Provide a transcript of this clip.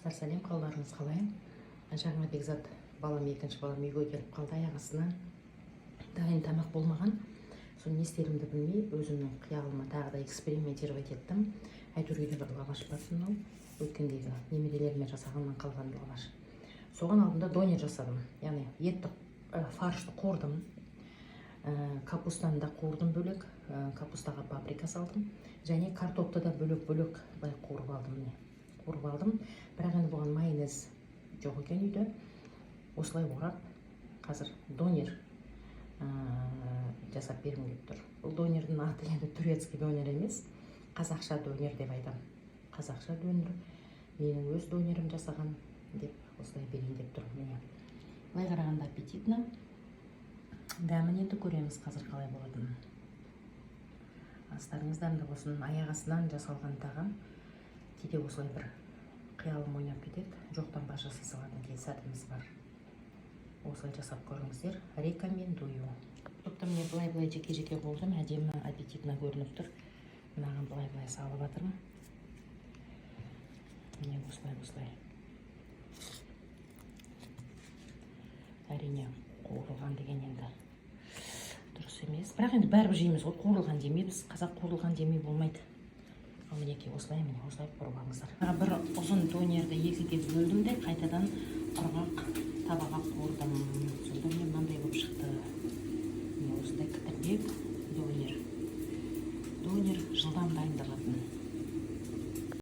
Сәлем, қалдарыңыз қалай? Жаңа Бекзат екінші балам үйге келіп қалды, аяқ астынан дайын тамақ болмаған. Соны не істерімді білмей, өзімнің қиялыма тағы да экспериментировать еттім. Әйтеуір үйде бір лаваш бар, мынау өткендегі немерелеріме жасағаннан қалған лаваш. Соған алдында донер жасадым. Яғни етті фаршты қордым. Капустаны да қордым бөлек, капустаға паприка салдым. Және картопты да бөлек-бөлек қорып алдым. Бірақ енді бұған майонез жоқ екен үйде. Осылай орап, қазір донер жасап бергім келіп тұр. Бұл донердің аты енді турецкий донер емес, қазақша донер деп айтам. Қазақша донер, менің өз донерім жасаған деп осылай берейін деп тұр. Міне, былай қарағанда аппетитно. Дәмін енді көреміз қазір қалай болатынын. Астарыңыз дәмді болсын. Аяқ астынан жасалған тағам. Кейде осылай бір қиялым ойнап кетеді. Жоқтан бар жасай салатын кей сәтіміз бар. Осылай жасап көріңіздер. Рекомендую. Топта міне былай жеке-жеке болдым. Әдемі аппетитно көрініп тұр. Мынаған былай салып жатырмын. Міне осылай. Әрине қуырылған деген енді дұрыс емес. Бірақ енді бәрібір жейміз ғой, қуырылған демейміз. Қазақ қуырылған демей болмайды. Ал мінекей осылай қорып алыңыздар. Бір ұзын донерді екіге бөлдім де қайтадан